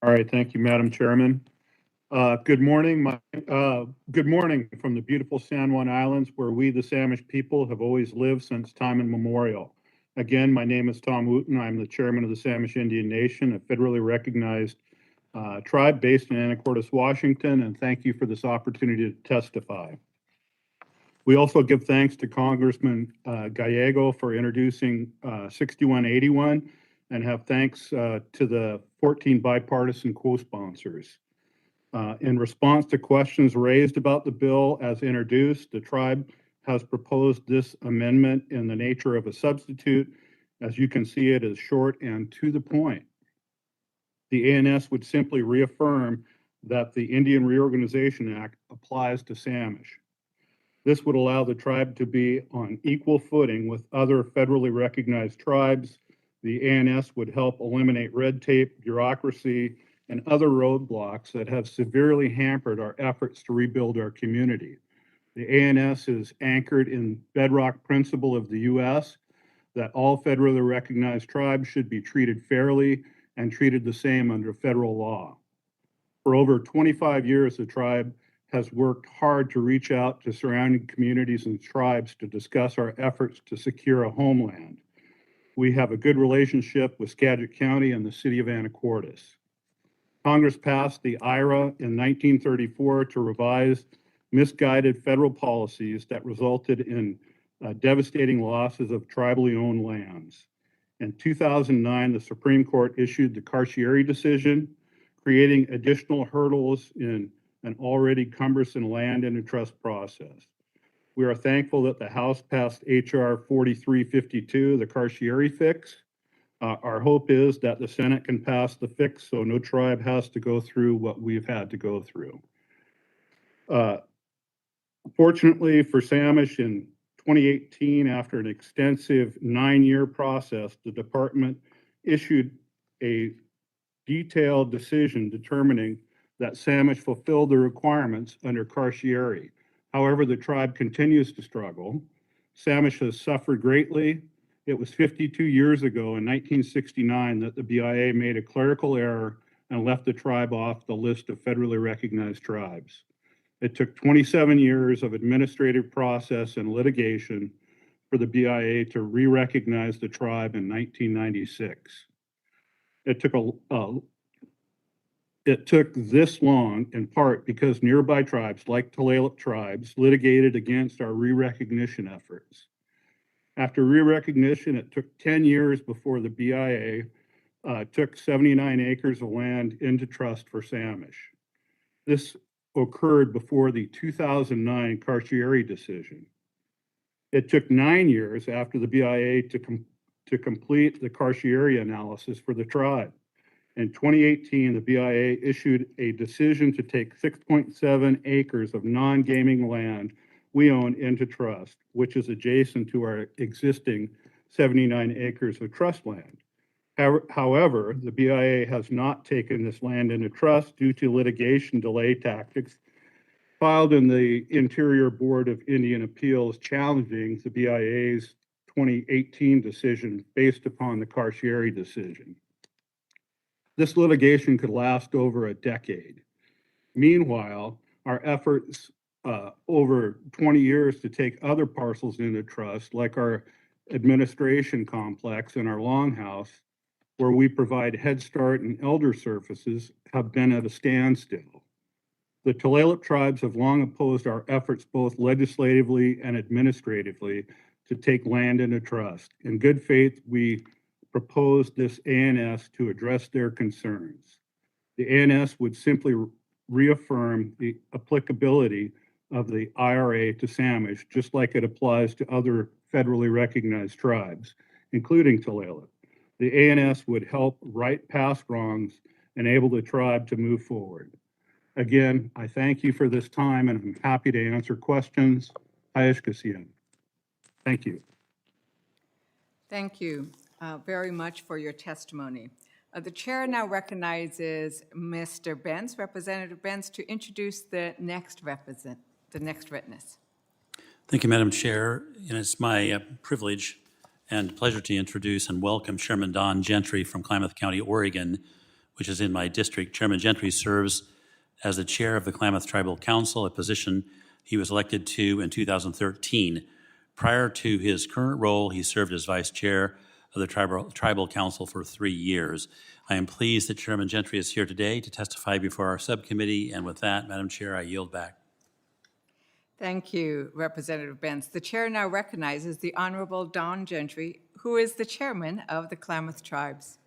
All right, thank you, Madam Chairman. Good morning. Good morning from the beautiful San Juan Islands, where we, the Samish people, have always lived since time immemorial. Again, my name is Tom Wooten. I'm the chairman of the Samish Indian Nation, a federally recognized tribe based in Anacortes, Washington, and thank you for this opportunity to testify. We also give thanks to Congressman Gallego for introducing 6181 and have thanks to the 14 bipartisan co-sponsors. In response to questions raised about the bill as introduced, the tribe has proposed this amendment in the nature of a substitute. As you can see, it is short and to the point. The ANS would simply reaffirm that the Indian Reorganization Act applies to Samish. This would allow the tribe to be on equal footing with other federally recognized tribes. The ANS would help eliminate red tape, bureaucracy, and other roadblocks that have severely hampered our efforts to rebuild our community. The ANS is anchored in bedrock principle of the U.S. that all federally recognized tribes should be treated fairly and treated the same under federal law. For over 25 years, the tribe has worked hard to reach out to surrounding communities and tribes to discuss our efforts to secure a homeland. We have a good relationship with Skagit County and the city of Anacortes. Congress passed the IRA in 1934 to revise misguided federal policies that resulted in devastating losses of tribally owned lands. In 2009, the Supreme Court issued the Carcieri decision, creating additional hurdles in an already cumbersome land and trust process. We are thankful that the House passed H.R. 4352, the Carcieri fix. Our hope is that the Senate can pass the fix so no tribe has to go through what we've had to go through. Fortunately for Samish, in 2018, after an extensive 9-year process, the department issued a detailed decision determining that Samish fulfilled the requirements under Carcieri. However, the tribe continues to struggle. Samish has suffered greatly. It was 52 years ago in 1969 that the BIA made a clerical error and left the tribe off the list of federally recognized tribes. It took 27 years of administrative process and litigation for the BIA to re-recognize the tribe in 1996. It took this long in part because nearby tribes like Tulalip tribes litigated against our re-recognition efforts. After re-recognition, it took 10 years before the BIA took 79 acres of land into trust for Samish. This occurred before the 2009 Carcieri decision. It took 9 years after the BIA to complete the Carcieri analysis for the tribe. In 2018, the BIA issued a decision to take 6.7 acres of non-gaming land we own into trust, which is adjacent to our existing 79 acres of trust land. However, the BIA has not taken this land into trust due to litigation delay tactics filed in the Interior Board of Indian Appeals challenging the BIA's 2018 decision based upon the Carcieri decision. This litigation could last over a decade. Meanwhile, our efforts over 20 years to take other parcels into trust, like our administration complex and our longhouse, where we provide Head Start and elder services, have been at a standstill. The Tulalip tribes have long opposed our efforts both legislatively and administratively to take land into trust. In good faith, we proposed this ANS to address their concerns. The ANS would simply reaffirm the applicability of the IRA to Samish, just like it applies to other federally recognized tribes, including Tulalip. The ANS would help right past wrongs, enable the tribe to move forward. Again, I thank you for this time and I'm happy to answer questions. Hayashkasian. Thank you. Thank you very much for your testimony. The chair now recognizes Mr. Benz, Representative Benz, to introduce the next witness. Thank you, Madam Chair. And it's my privilege and pleasure to introduce and welcome Chairman Don Gentry from Klamath County, Oregon, which is in my district. Chairman Gentry serves as the chair of the Klamath Tribal Council, a position he was elected to in 2013. Prior to his current role, he served as vice chair of the Tribal Council for 3 years. I am pleased that Chairman Gentry is here today to testify before our subcommittee, and with that, Madam Chair, I yield back. Thank you, Representative Benz. The chair now recognizes the Honorable Don Gentry, who is the chairman of the Klamath Tribes.